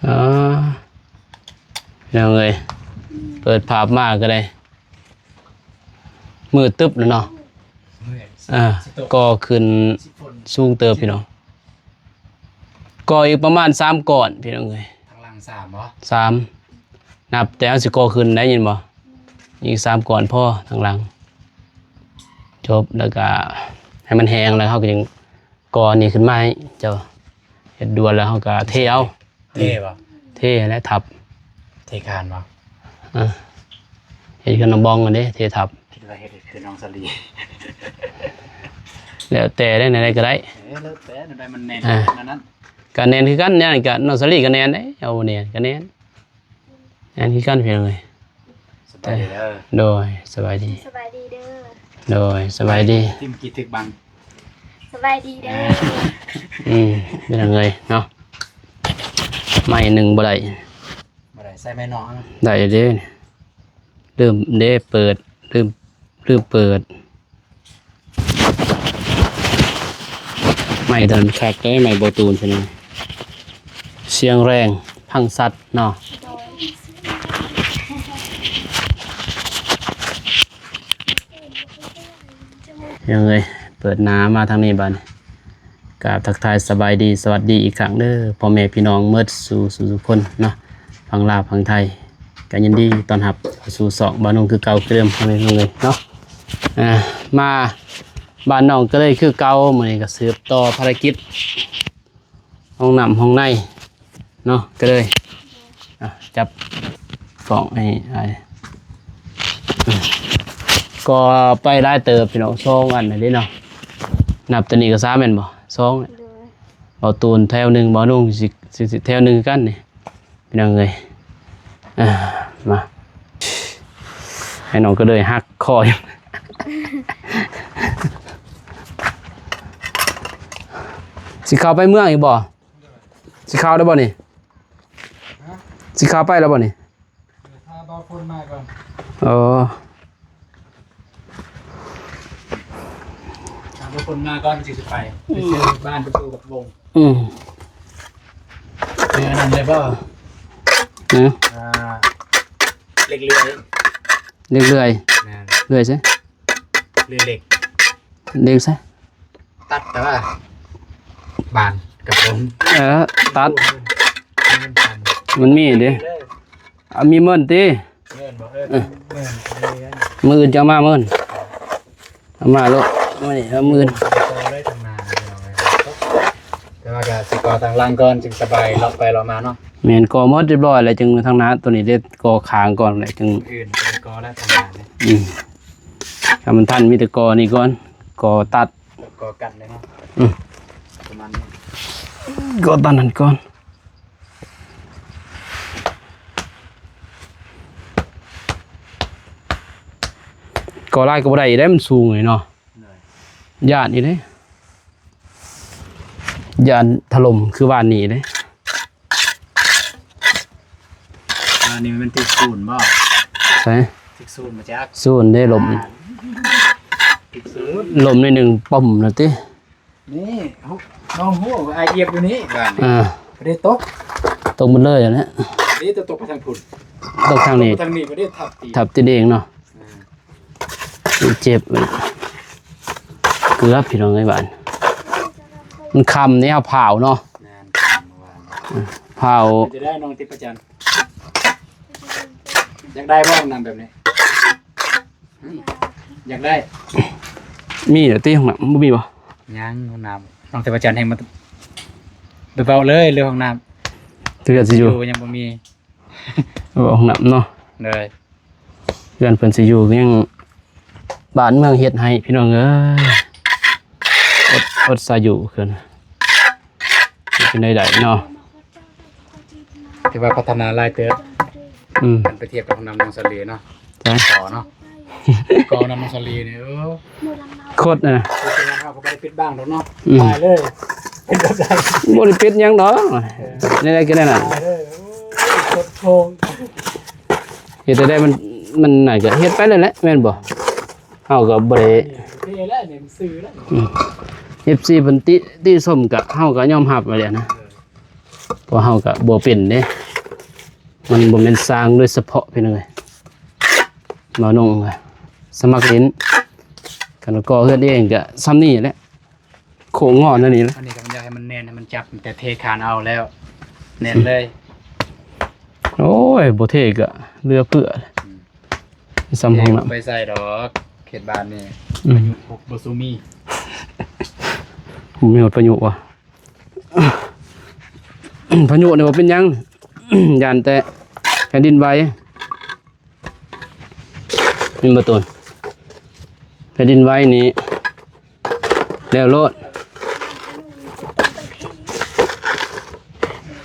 อ๋อยังไงเปิดภาพมากก็ได้มือตึ๊บแล้วเนาะก่อขึ้นสูงเติบพี่น้องก่ออีกประมาณ3ก่อนพี่น้องเอ้ยทางหลัง3บ่3นับแต่เอาสิก่อขึ้นได้ยินบ่อีก3ก่อนพ่อทางหลังจบแล้วก็ให้มันแห้งแล้วเฮาก็ยังก่อนี่ขึ้นมาให้เจ้าเฮ็ดด่วนแล้วเฮาก็เทเอาเท่บ่เทและทับเทคานบ่เฮ็ดคือน้องบองกันเด้เททับคิดว่าเฮ็ดคือน้องสลีแล้วแต่ได้ไหนก็ได้แล้วแต่ได้มันแน่นนั้นก็แน่นคือกันเนี่ยก็น้องสลีก็แน่นได้เอาเนี่ยก็แน่นคือกันเพียงเลยสบายดีเด้อโดยสบายดีสบายดีเด้อโดยสบายดีทิมกี่ถึกบังสบายดีเด้อเป็นยังไงเนาะไม่หนึ่งบ่ได้ใส่แม่น้องได้เด้เริ่มเด้เปิดเริ่มเปิดไม่เดินแขกได้ไม่โบตูนใช่ไหมเสียงแรงพังสัตว์เนาะยังไงเปิดน้ำมาทางนี้บ้านกราบทักทายสบายดีสวัสดีอีกครั้งเด้อพ่อแม่พี่น้องเมื่อสู่สุพลเนาะพังลาวพังไทยกันยินดีตอนรับสู่2บ้านน้องคือเก่าเดิมทางนี้เลยเนาะมาบ้านน้องก็เลยคือเก่ามื้อนี้ก็สืบต่อภารกิจห้องน้ำห้องในเนาะก็เลยจับกล่องให้ก็ไปได้เติบพี่น้อง2อันนี่เนาะนับตัวนี้ก็3แม่นบ่2เอาตูนแถวนึงบ่นุ่งสิแถวนึงกันนี่พี่น้องเอ้ยมาให้น้องก็เลยหักคอสิเข้าไปเมืองอีกบ่สิเข้าได้บ่นี่สิเข้าไปแล้วบ่นี่ถ้าบ่คนมาก่อนทุกคนมาก่อนสิไปเจอบ้านประตูกับวงนั่นเลยป่ะเล็กเลื่อยใช่เล็กใช่ตัดแต่ว่าบานกับวงตัดมันมีดิมีเมินตีมือจะมาเมินมาลูกนี่แล้วมือแต่ว่าก็สิกอทางล่างก่อนจึงสบายเลาะไปเลาะมาเนาะแม่นกอหมดเรียบร้อยแล้วจึงทางน้าตัวนี้ได้กอคางก่อนเลยจึงอื่นเป็นกอแล้วทางน้าเนี่ยถ้ามันทันมีแต่กอนี่ก่อนกอตัดกอกันเลยเนาะประมาณนี้กอตัดนั่นก่อนกอไล่ก็บ่ได้ได้มันสูงเลยเนาะญาตินี่เด้ญาติถล่มคือบ้านนี้เด้นี่มันติดศูนย์บ่ใช่ติดศูนย์มาจากศูนย์ได้ลมติดศูนย์ลมในหนึ่งป่มนะตินี่น้องหัวไอเอียบอยู่นี้บ้านไม่ได้ตกหมดเลยนะนี่จะตกไปทางพุ่นตกทางนี้ไม่ได้ทับตีเองเนาะเจ็บเกือบพี่น้องไอ้บ้านมันคำนี่เอาเผาเนาะเผาจะได้น้องติประจันอยากได้บ้างนำแบบนี้อยากได้มีเหรอตีของน้ำมีป่ะยังห้องน้ำน้องติประจันให้มาเบาเลยเรื่องห้องน้ำเตือนสิอยู่ยังบ่มีห้องน้ำเนาะเลยเตือนเพิ่นสิอยู่ยังบ้านเมืองเฮ็ดให้พี่น้องเอ้ยอดสาอยู่ขึ้นเป็นได้เนาะถือว่าพัฒนาลายเติบไปเทียบกับน้ำนองสลีเนาะต่อเนาะกอน้ำนองสลีเนี่ยโคตรนะเขาก็ไปปิดบ้างแล้วเนาะตายเลยเป็นแบบไหนบริปิดยังเนาะนี่ได้ก็ได้น่ะโคงเฮ็ดได้มันไหนก็เฮ็ดไปเลยแหละแม่นบ่เฮาก็บ่ได้แล้วเนี่ยมันซื้อแล้ว FC เพิ่นติส้มก็เฮาก็ยอมรับไว้แล้วนะเพราะเฮาก็บ่เป็นเด้ มันบ่แม่นสร้างโดยเฉพาะพี่น้องเอ้ยบ่าวน้องอะสมัครเล่นกันก็เฮ็ดเองก็ซ้ำนี่แหละโค้งงอนั่นนี่แหละ อันนี้ก็มันอยากให้มันแน่นให้มันจับแต่เทคานเอาแล้วแน่นเลย โอ้ยบ่เท่ก็เรือเปื้อซ้ำห้องน้ำ ไปใส่ดอกเขตบ้านนี่ อืม บซูมี ผมมีหมดประโยชน์ว่ะ ประโยชน์เนี่ยว่าเป็นหยัง ยานแต่แผ่นดินไหวมีมาต้นแผ่นดินไหวนี้แล้วโลด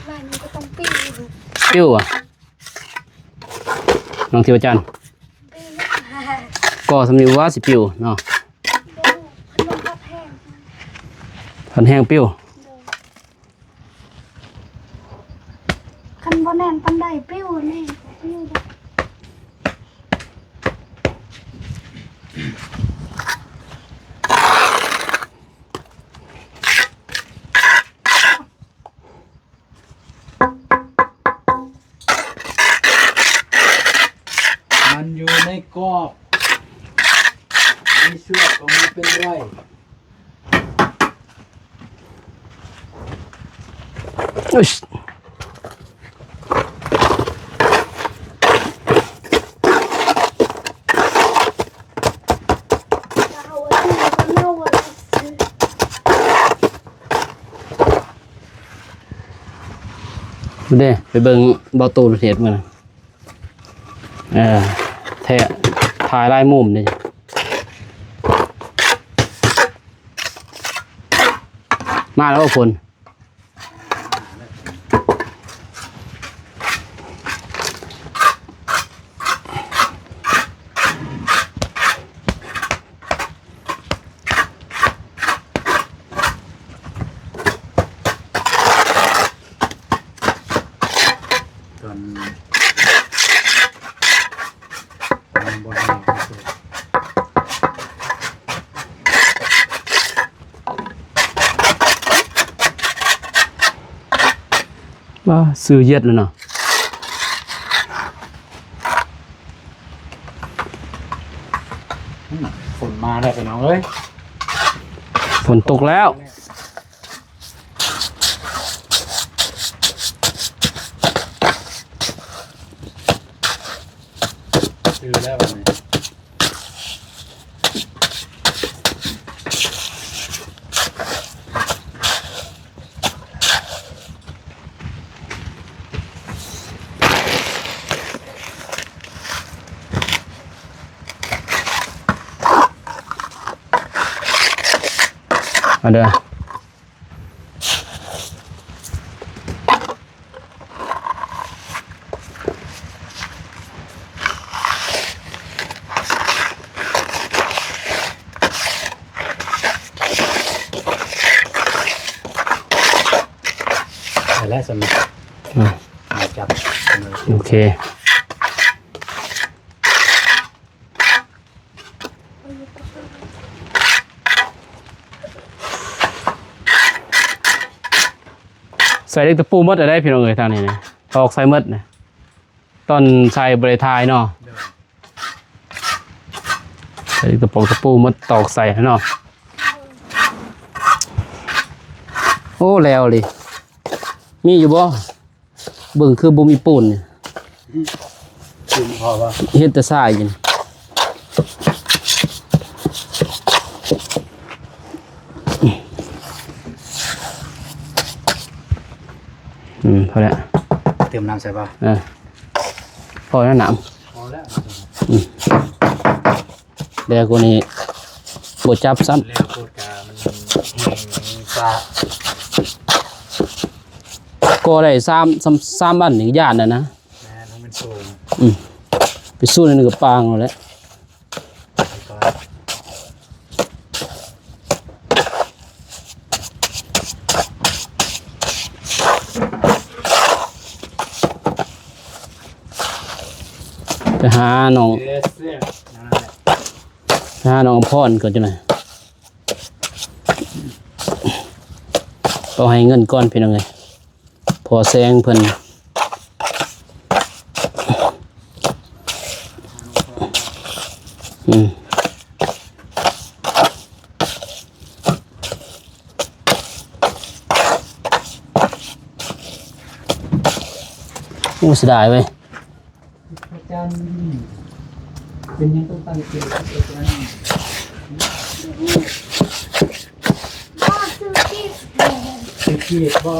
บ้านนี้ก็ต้องปิ้งดู ปิ้วอ่ะน้องเทวจันทร์ ปิ้งนะคะ ก็สำนีว่าสิปิ้วเนาะ ดูขนมข้าวแห้ง พันแห้งปิ้ว คันบ่แน่นปันไดปิ้วนี่ปิ้วเลย มันอยู่ในกรอบมีเชือกก็มีเป็นไร อุ๊ย เอาไว้ที่ก็เน่าไว้ซื้อ ดูเด้ไปเบิ่งเบาตูนเฮ็ดมื้อนะแท้ถ่ายลายมุมนี่มาแล้วคนส่วนบนนี้ก็คือ ว่าซื้อเย็ดแล้วเนาะ ฝนมาได้วไปน้องเอ้ย ฝนตกแล้ว ซื้อแล้ววันนี้ มาเด้อแต่แล้วสำหรับ อืม มาจับมือ โอเคใส่เล็กตะปูหมดได้พี่น้องเอ้ยทางนี้นะตอกใส่หมดนะตอนใส่บริทายเนาะ เดิน ใส่เล็กตะปูหมดตอกใส่เนาะโอ้แล้วเลยมีอยู่บ่เบิ่งคือบ่มีปูนเนี่ย กินพอป่ะ เฮ็ดแต่ทรายอยู่นี่พอแล้ว เติมน้ำใส่ป่ะ พอแล้วหนาม พอแล้ว เดี๋ยวกูนี้บดจับซ้ เร็วโคตรกามันแห้งปลา ำก็ได้ซ้ำบ้านหนึ่งย่านนะ แม่ทั้งเป็นสูง ไปสู้ในหนึ่งกับปางเอาแล้ว แล้วก็ ไปหาน้อง เอสเนี่ยนั่นแหละ ไปหาน้องพ่อนก่อนจังหน่อยต้องให้เงินก้อนพี่น้องเลยพอแซงเพิ่น อู้เสียดายเว้ย อาจารย์เป็นยังต้องตั้งเกียรติอาจารย์ พ่อซื้อที่ สิเกียรติว่า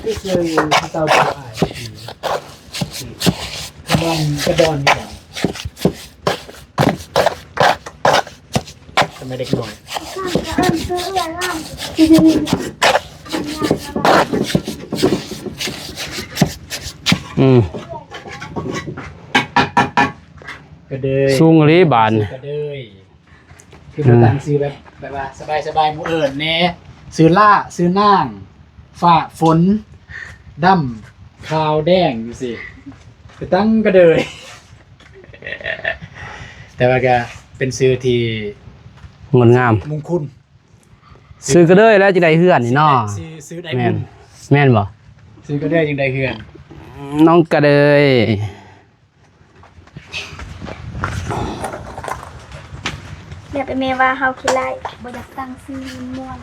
ที่เคยที่เตาบ่ายขมันกระดอนอย่างทำไมเด็กหน่อย ข้างก็ซื้ออะไรล่ะ กระเดย สูงอีหลีบาน กระเดยคือมันตั้งซื้อแบบว่าสบายๆหมู่เอิญแน่ซื้อล่าซื้อนางฝ่าฝนดำขาวแดงอยู่สิไปตั้งกระเดย แต่ว่าก็เป็นซื้อที่ งดงาม มงคล ซื้อก็ได้แล้วจะได้เฮือนนี่เนาะ ซื้อได้ แม่ บุ น ญ แม่นบ่ ซื้อก็ได้ยังได้เฮือน น้องกระเดย เดี๋ยวไปเมว่าเฮาคิดไรบ่อยากตั้งซื้อม่วน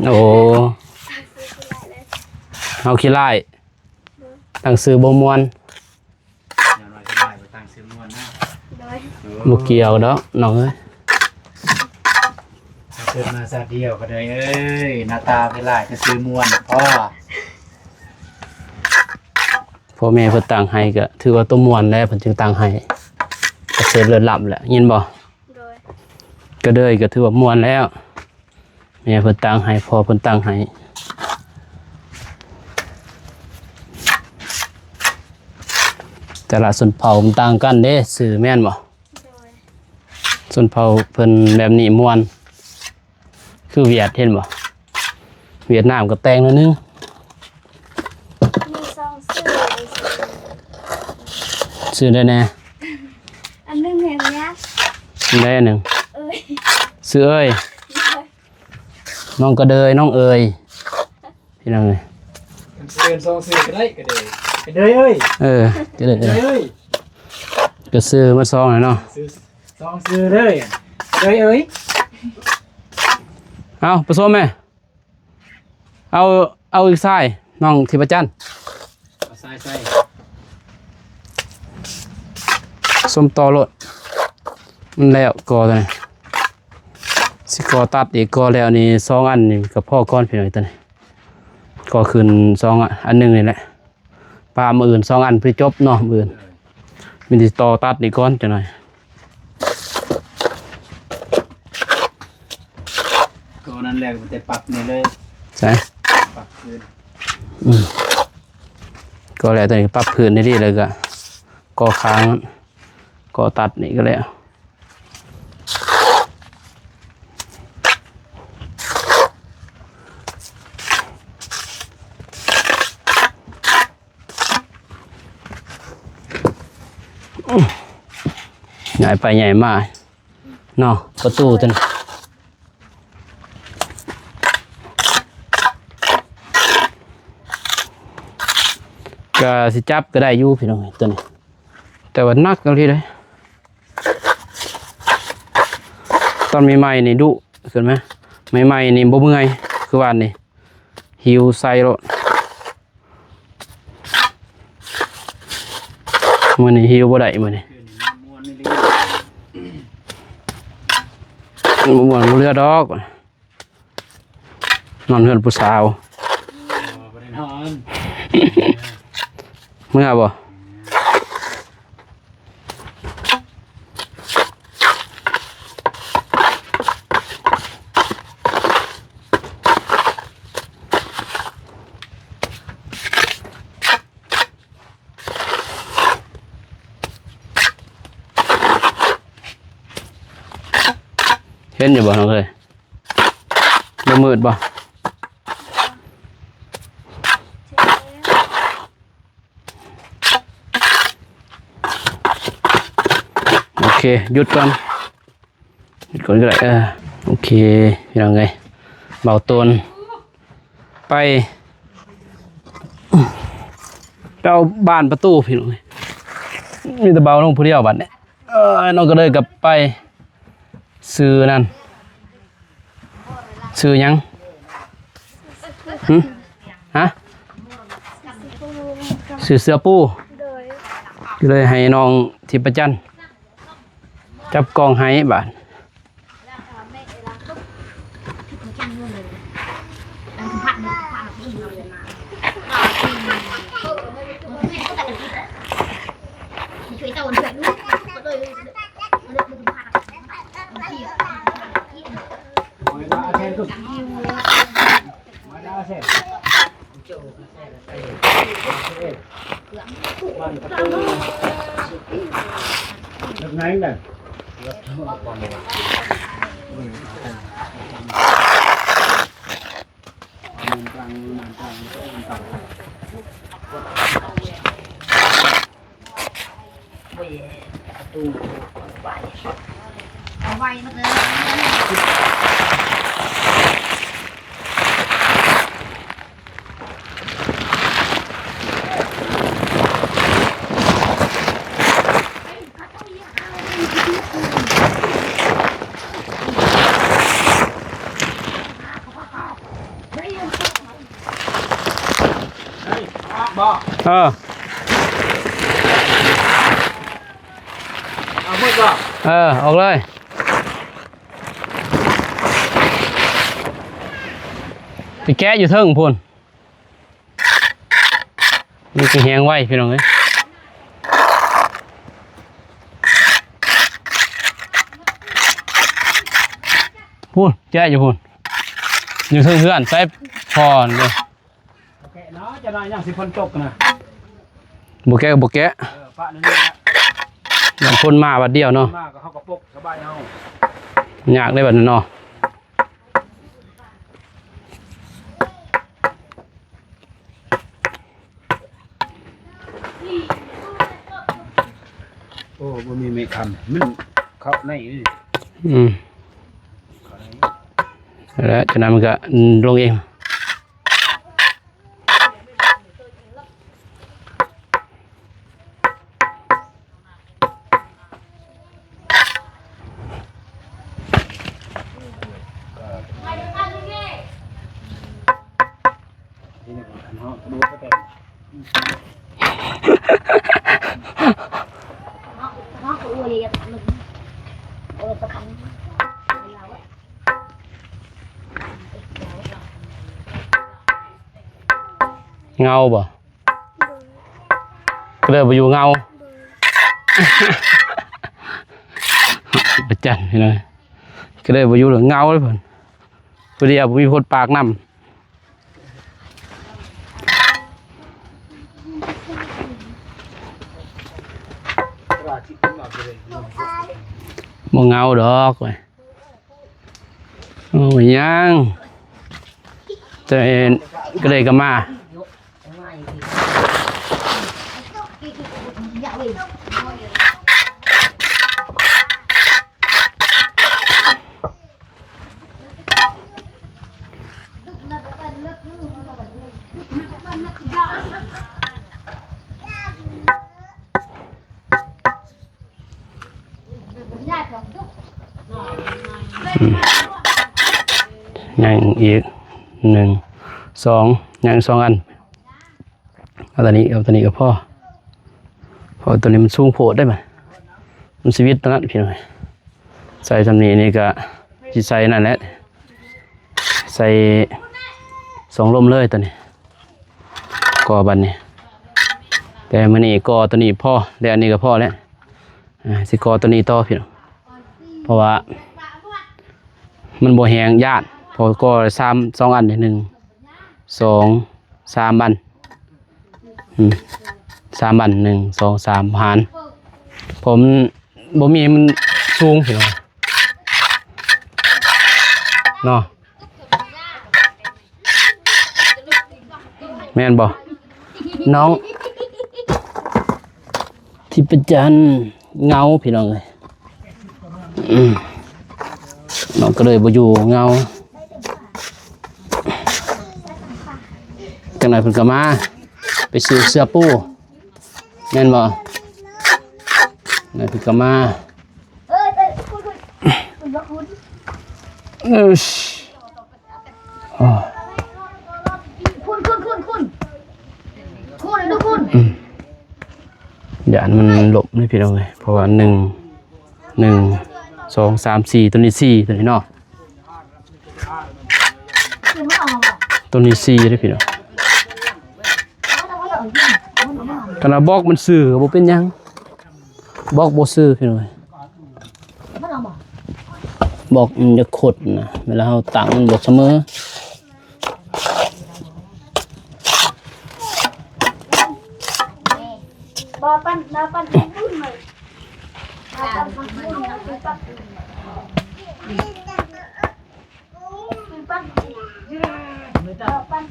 โอ้ ตั้งซื้อคิดไรเลย เฮาขี้ไล่ตั้งซื้อบ่ม่วน อย่างน้อยก็ได้ไปตั้งซื้อมวนนะ โดย บ่เกี่ยวดอกน้องเอ้ย เกิดมาซาเดียวก็ได้เอ้ยหน้าตาไปหลายจะซื้อมวนพ่อ พ่อแม่เพิ่นตั้งให้ก็ถือว่าตัวม่วนแล้วเพิ่นจึงตั้งให้ก็เสร็จเลิศล้ำแหละยินบ่ โดย ก็เด้ยก็ถือว่าม่วนแล้วแม่เพิ่นตั้งให้พ่อเพิ่นตั้งให้แต่ละชนเผ่ามันต่างกันเด้ชื่อแม่นบ่ โดย ชนเผ่าเพิ่นแบบนี้ม่วนคือเวียดเห็นบ่เวียดนามก็แต่งแล้วนึง มีซองซื้อเลยซื้อ ชื่อได้แน่ อันนึงเห็นเนี้ย ได้อันหนึง เอ้ย ชื่อเอ้ยน้องก็เดยน้องเอ้ยพี่น้องเอ้ย เดินซองซื้อก็ได้ก็ได้ก็ได้เอ้ย จะได้ ก็ได้เอ้ย ก็ซื้อมาซองแล้วเนาะ ซื้อซองซื้อเลยก็ได้เอ้ย เอาผสมไหมเอาอีกสายน้องทิพจันทร์ เอาใส่ ส้มต่อรถมันแล้วกอตัวนี้สิกอตัดอีกกอแล้วนี่สองอันนี่กับพ่อก้อนพี่หน่อยตัวนี้ก็คืนสองอันหนึ่งนี่แหละปลามืออื่นสองอันเพื่อจบเนาะมืออื่นมีที่ต่อตัดอีกก้อนจะหน่อย ก็นั่นแหละมันจะปรับนี่เลย ใช่ ปรับคืน ก็แล้วตัวนี้ปรับพื้นได้ดีเลยก็ค้างก็ตัดนี่ก็แล้วใหญ่ไปใหญ่มาเนาะประตูตัวนี้ก็สิจับก็ได้อยู่พี่น้องตัวนี้แต่ว่านักกันทีเลยตอนใหม่ๆนี่ดุเกินไหมใหม่ๆนี่บ่เมื่อยคือวันนี้หิวใส่รถมื้อนี้หิวบ่ได้มื้อนี้ คืนนี้ม้วนนี่เลย บ่ม่วนบ่เรือดอกนอนเฮือนผู้สาว บ่ได้นอน เมื่อบ่เห็นอยู่บ่น้องเอ้ยบ่มืดบ่โอเคหยุดก่อนก็ได้โอเคพี่น้องเอ้ยเบาต้นไปเอาบ้านประตูพี่น้องเอ้ยมีแต่เบาลงผู้เดียวบัดเนี่ยน้องก็เลยกลับไปซื้อนั่นซื้อหยังฮะ ซื้อเสื้อปู โดย ก็เลยให้น้องทิพจันทร์จับกองให้บาดเอาไว้มาเลย บ่ เออ เอามือบ่ ออกเลยไปแกะอยู่เทิงพุ่นนี่ก็แหงไว้พี่น้องเอ้ยพุ่นแกะอยู่พุ่นอยู่เทิงเพื่อนใส่พรเลย โอเคเนาะจะนอนอย่างสิคนตกนะ บุแกะก็บุแกะ ปะนั่นนี่นะ อย่างพ่นมาบัดเดียวเนาะ มากก็เขากระปกสบายเอา อยากได้บัดนั้นเนาะ โอ้บ่มีไม่คำมันเขาในนี่ แล้วจากนั้นมันก็ลงเองเงาบ่ก็เลยไปอยู่เงาประจันพี่น้อยก็เลยไปอยู่เหลืองเงาเลยเพิ่นพอดีผมมีคนปากน้ำบ่เงาดอกเว้ยโอ้ยยังแต่ก็เลยก็มายังอีก1 2ยัง2อันเอาตัวนี้กับพ่อเพราะตัวนี้มันสูงโพดได้ไหมมันชีวิตตอนนั้นพี่หน่อยใส่ทำนี้นี่ก็จิใส่นั่นแหละใส่2ลมเลยตัวนี้ก่อบันนี้แต่มันนี่ก่อตัวนี้พ่อแล้วอันนี้ก็พ่อแล้วสิก่อตัวนี้ต่อพี่น้องเพราะว่ามันบ่แหงญาติพอก็2อัน1 2 3อัน3อัน1 2 3หารผมบ่มีมันสูงพี่น้องเนาะแม่นบ่น้องทิพจันทร์เงาพี่น้องเลยน้องก็เลยบ่อยู่เงาจังไหนเพิ่นก็มาไปซื้อเสื้อปูแม่นบ่ไหนเพิ่นก็มาอ๋อ คุณเลยนะคุณ อย่านมันหลบนี่พี่น้องเลยเพราะว่า1 2 3 4ตัวนี้4ตัวนี้เนาะตัวนี้4ได้อพี่น้องขนาดบอกมันซื่อก็บ่เป็นหยังบอกบ่ซื่อพี่น้องเอ้ยบอกมันจะขดนะเวลาเฮาตั้งมันบ่เสมอBapan pun mai. Bapan pun pipak. Bapan.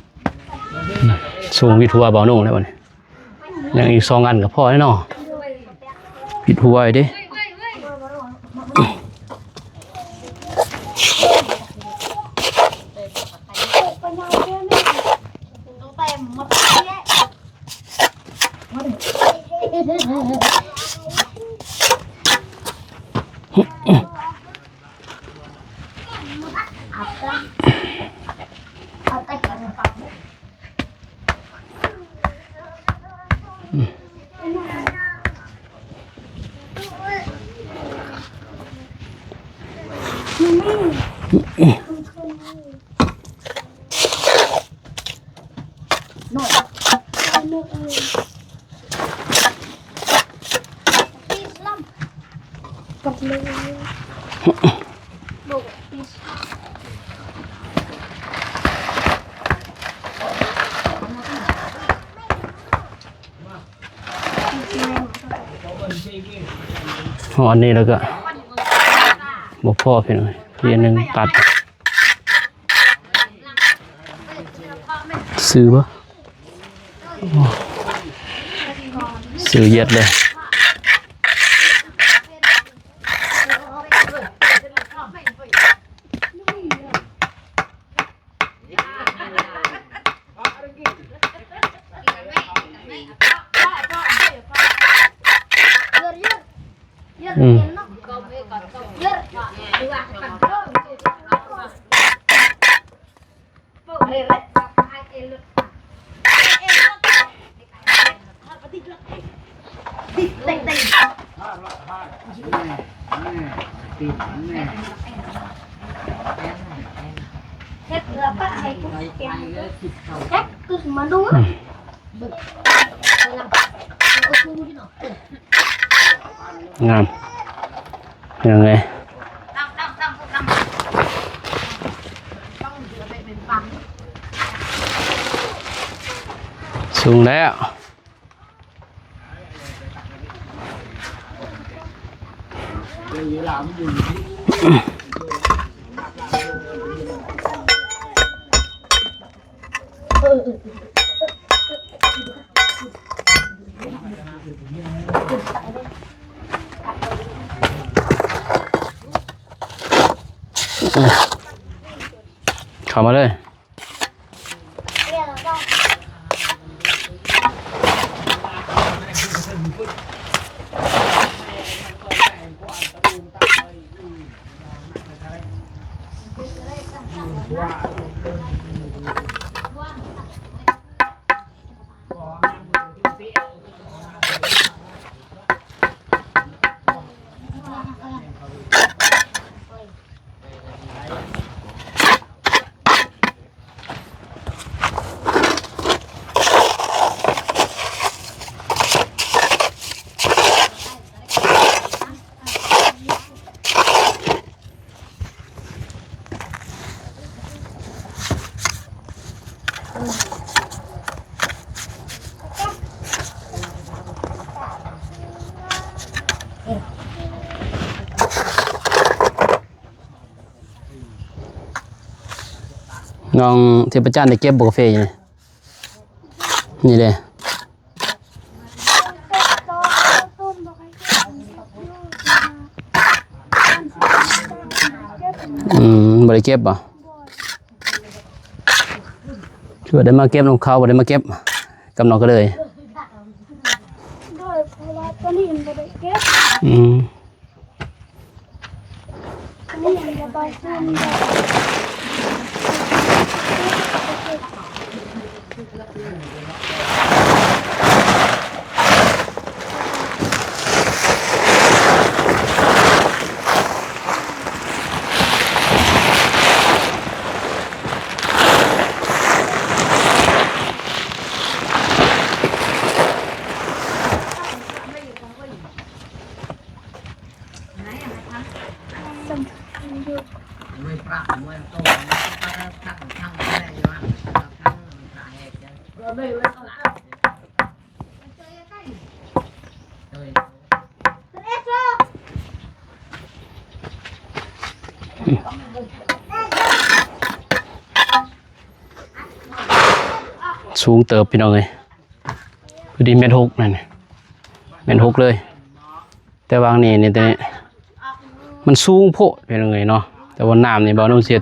สูงวิดหัวเบาโน่งแล้วบัดนี้ยังอีก2อันก็พอแล้วเนาะปิดหัวไว้เด้ หออันนี้แล้วก็บกพ่อพี่หน่อยพี่อันหนึงตัดซื้อปะซื้อเย็ดเลยงามยังไงสูงแล้วเข้ามาเลยน้องเทพเจ้าได้เก็บบุกาแฟอยู่นี่เลยบ่ได้เก็บป่ะช่วยได้มาเก็บน้องเขาบ่ได้มาเก็บกับน้องก็เลยด้วยเพราะว่าตัวนี้มันบ่ได้เก็บอันนี้มันจะไปขึ้นได้ สูงเติบพี่น้องเลยพอดี1.6 นั่น1.6เลยแต่วางนี่ตัวนี้มันสูงโพดพี่น้องเลยเนาะแต่ว่าน้ำนี่บ่ต้องเสีย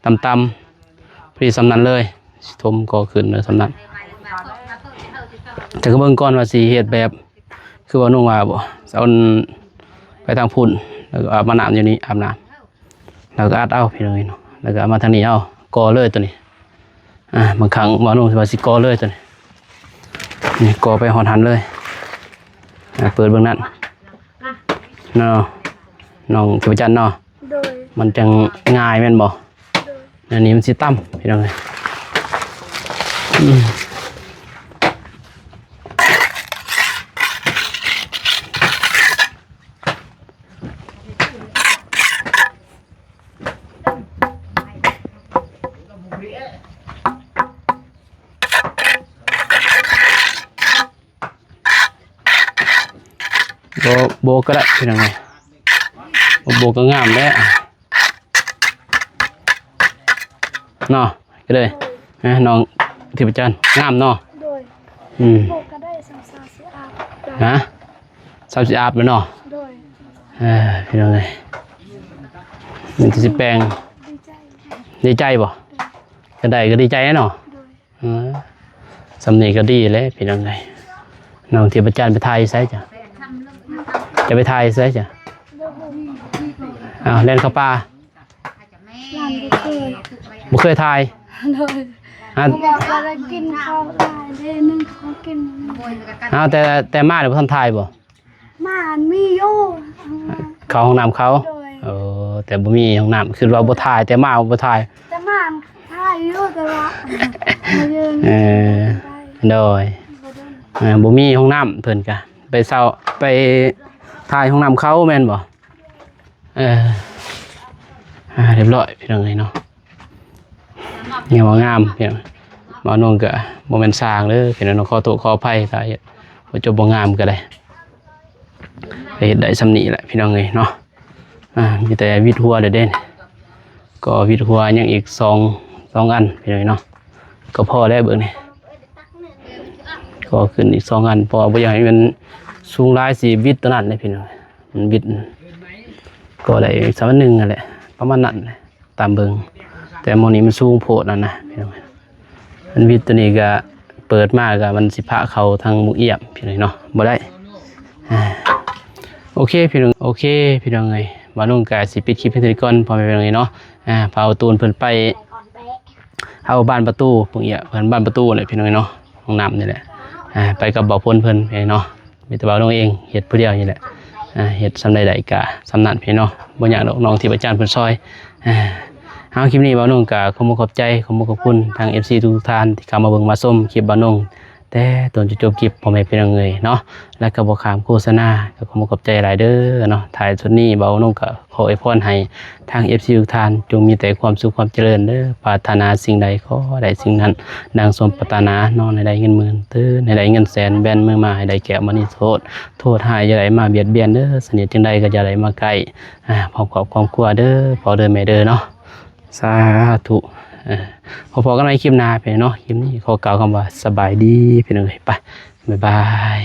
ต่ำๆพอดีสำนันเลยทมก็ขึ้นเลยสำนันแต่ก็เบิ่งก่อนว่าสีเฮ็ดแบบคือว่านุ่งว่าบ่เอาไปทางพุ่นแล้วก็อาบน้ำอยู่นี่อาบน้ำแล้วก็อัดเอาพี่น้องเนาะแล้วก็เอามาทางนี้เอากอเลยตัวนี้บางครั้งว่านุ่งว่าสิกอเลยตัวนี้นี่กอไปหอนหันเลยเปิดเบื้องนั้นเนาะน้องทิพจันทร์เนาะ โดย มันจังง่ายแม่นบ่อันนี้มันสิต่ำพี่น้องเลยโบก็ได้พี่น้องเลยโบก็งามแล้วเนาะก็เลยน้องทิพจันทร์งามเนาะ โดย โบก็ได้สังสารสิอาบได้ 30อาบแล้วเนาะ โดย พี่น้องเลยมันจะสิแปลง ดีใจ ดีใจบ่ก็ได้ก็ดีใจเนาะ โดย สำเนียงก็ดีเลยพี่น้องเลยน้องทิพจันทร์ไปไทยใช่จ้ะจะไปไทยใช่จ้ะ โดย เล่นเข้าป่า ลานบุเคย บ่เคยไทย โดย อ่า บอกว่าได้กินข้าวได้ได้นึงเขากิน แต่มาเดี๋ยวท่านไทยบ่ หมามีโย เขาห้องน้ำเขา โดย แต่บ่มีห้องน้ำคือเราบ่ไทยแต่มาบ่ไทย แต่หมาถ่ายโยแต่ว่ามายืน โดยบ่มีห้องน้ำเพิ่นกะไปเซาไปทายห้องน้ำเขาแม่นบ่เรียบร้อยพี่น้องเนาะเนี่ยว่างามพี่น้องบ่น้องก็บ่แม่นสร้างเด้อพี่น้องขอโทษขออภัยถ้าเฮ็ดบ่จบบ่งามก็ได้ไปเฮ็ดได้สำนี้แหละพี่น้องเนาะมีแต่วิดหัวเด้ก็วิดหัวยังอีก2อันพี่น้องเนาะก็พอได้เบิ่งนี่ก็ขึ้นอีก2อันพอบ่อยากให้มันสูงหลายสิวิดตัวนั้นเลยพี่น้องมันวิดก็ได้สักวันนึงนั่นแหละประมาณนั้นตามเบิ่งแต่หม้องนี้มันสูงโพดนั่นนะพี่น้องมันวิดตัวนี้ก็เปิดมาก็มันสิพะเข้าทางมุกเอี่ยมพี่น้องเนาะบ่ได้โอเคพี่น้องว่านุ่งก็สิปิดคลิปให้ถึงก่อนพอแม่พี่น้องเนาะพาเอาตูนเพิ่นไปเอาบ้านประตูพวกเอี่ยเพิ่นบ้านประตูนี่พี่น้องเนาะห้องน้ำนี่แหละไปกับบ่าวพลเพิ่นพี่เนาะมีแต่บ่าวน้องเองเฮ็ดผู้เดียวนี่แหละเฮ็ดสำใดๆกะสำนั้นพี่เนาะบ่อยากดอกน้องที่อาจารย์เพิ่นซอยเอาคลิปนี้บ่าวน้องก็ขอบใจขอบคุณทาง FC ทุกท่านที่เข้ามาเบิ่งมาชมคลิปบ่าวน้องแต่ตอนจบคลิปพ่อแม่พี่น้องเอ้ยเนาะแล้วก็บ่ข้ามโฆษณาก็ขอบใจหลายเด้อเนาะท้ายสุดนี้บ่าวน้องก็ขออวยพรให้ทาง FC ทุกท่านจงมีแต่ความสุขความเจริญเด้อปรารถนาสิ่งใดขอได้สิ่งนั้นดังสมปรารถนาเนาะในใดเงินหมื่นตื้อในใดเงินแสนแบนมือมาให้ได้แก่มณีโทษหายอย่าได้มาเบียดเบียนเด้อสนิทจังใดก็อย่าได้มาใกล้พร้อมกับความกลัวเด้อพอเด้อแม่เด้อเนาะสาธุพอๆกันในคลิปหน้าไปเนาะคลิปนี้ขอกล่าวคำว่าสบายดีพี่น้องไปบ๊ายบาย